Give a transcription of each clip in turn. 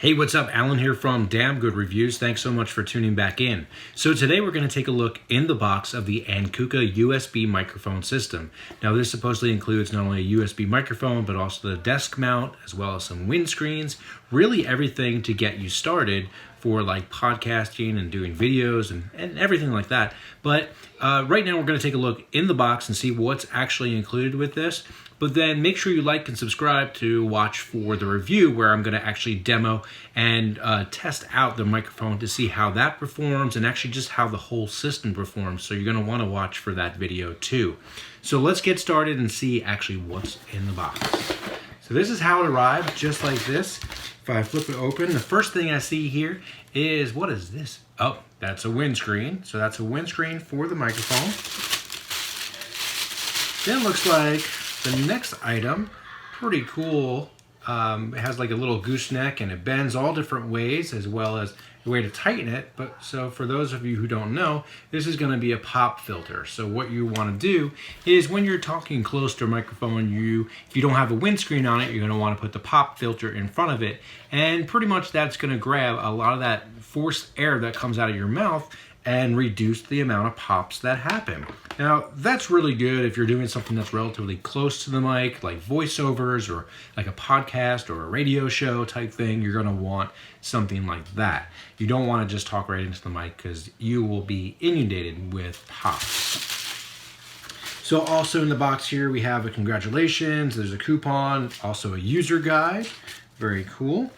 Hey, what's up? Alan here from Damn Good Reviews. Thanks so much for tuning back in. So today we're going to take a look in the box of the Ankuka USB microphone system. Now this supposedly includes not only a USB microphone, but also the desk mount, as well as some windscreens, really everything to get you started for like podcasting and doing videos and everything like that. But right now we're going to take a look in the box and see what's actually included with this. But then make sure you like and subscribe to watch for the review where I'm going to actually demo and test out the microphone to see how that performs and actually just how the whole system performs. So you're going to want to watch for that video too. So let's get started and see actually what's in the box. So this is how it arrived, just like this. If I flip it open, the first thing I see here is, what is this? Oh, that's a windscreen. So that's a windscreen for the microphone. Then it looks like the next item, pretty cool. It has like a little gooseneck and it bends all different ways, as well as a way to tighten it. But so for those of you who don't know, this is going to be a pop filter. So what you want to do is when you're talking close to a microphone, if you don't have a windscreen on it, you're going to want to put the pop filter in front of it. And pretty much that's going to grab a lot of that forced air that comes out of your mouth and reduce the amount of pops that happen. Now, that's really good if you're doing something that's relatively close to the mic, like voiceovers or like a podcast or a radio show type thing. You're gonna want something like that. You don't wanna just talk right into the mic because you will be inundated with pops. So also in the box here, we have a congratulations, there's a coupon, also a user guide, very cool.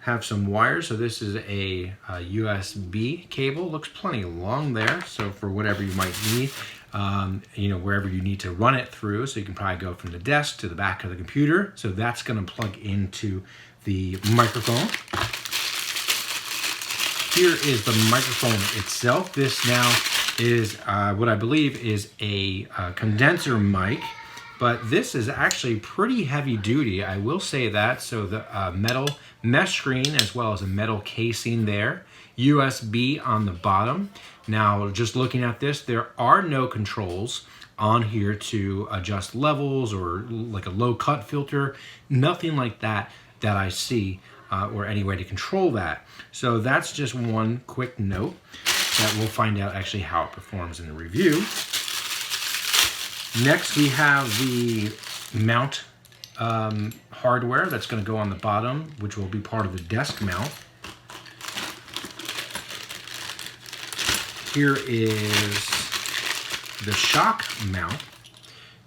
Have some wires, so this is a USB cable, looks plenty long there, so for whatever you might need, wherever you need to run it through, so you can probably go from the desk to the back of the computer, so that's going to plug into the microphone. Here is the microphone itself. This now is what I believe is a condenser mic, but this is actually pretty heavy duty, I will say that. So the metal mesh screen, as well as a metal casing there, USB on the bottom. Now, just looking at this, there are no controls on here to adjust levels or like a low cut filter, nothing like that I see, or any way to control that. So that's just one quick note that we'll find out actually how it performs in the review. Next, we have the mount hardware that's going to go on the bottom, which will be part of the desk mount. Here is the shock mount.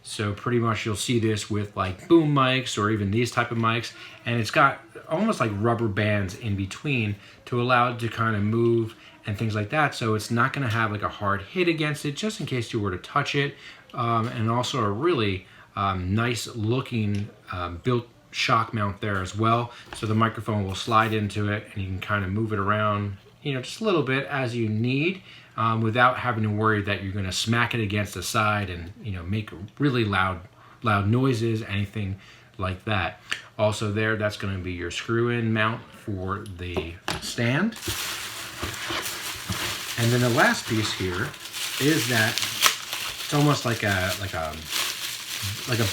So pretty much you'll see this with like boom mics or even these type of mics, and it's got almost like rubber bands in between to allow it to kind of move and things like that. So it's not going to have like a hard hit against it, just in case you were to touch it. And also a really nice looking built shock mount there as well. So the microphone will slide into it and you can kind of move it around, just a little bit as you need, without having to worry that you're going to smack it against the side and, make really loud noises, anything like that. Also there, that's going to be your screw-in mount for the stand. And then the last piece here is that it's almost like a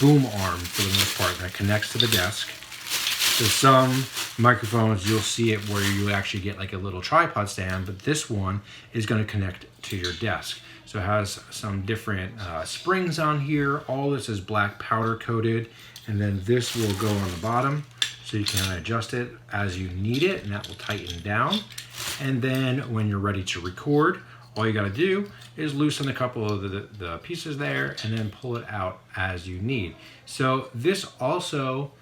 boom arm for the most part that connects to the desk. So some microphones you'll see it where you actually get like a little tripod stand, but this one is going to connect to your desk. So it has some different springs on here. All this is black powder coated, and then this will go on the bottom, so you can adjust it as you need it, and that will tighten down. And then when you're ready to record, all you got to do is loosen a couple of the pieces there and then pull it out as you need. So this also,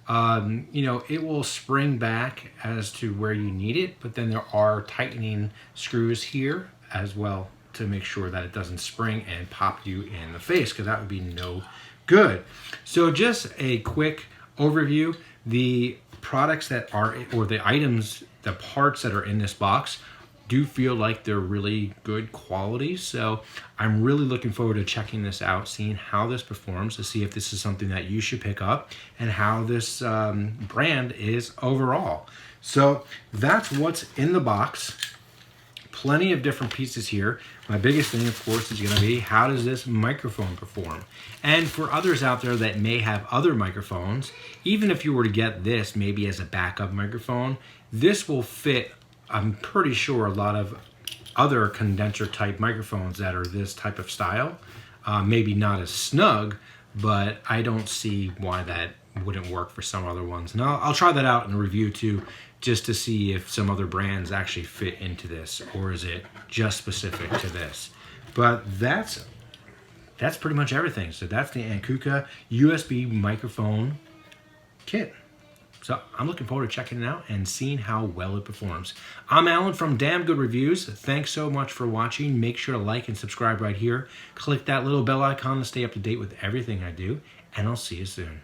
it will spring back as to where you need it, but then there are tightening screws here as well to make sure that it doesn't spring and pop you in the face, because that would be no good. So just a quick overview. The products that are, or the items, the parts that are in this box do feel like they're really good quality. So I'm really looking forward to checking this out, seeing how this performs, to see if this is something that you should pick up and how this brand is overall. So that's what's in the box. plenty of different pieces here. My biggest thing, of course, is going to be how does this microphone perform? And for others out there that may have other microphones, even if you were to get this maybe as a backup microphone, this will fit, I'm pretty sure, a lot of other condenser type microphones that are this type of style. Maybe not as snug, but I don't see why that wouldn't work for some other ones. And I'll try that out in a review too, just to see if some other brands actually fit into this, or is it just specific to this. But that's pretty much everything. So that's the Ankuka USB microphone kit. So I'm looking forward to checking it out and seeing how well it performs. I'm Alan from Damn Good Reviews. Thanks so much for watching. Make sure to like and subscribe right here. Click that little bell icon to stay up to date with everything I do, and I'll see you soon.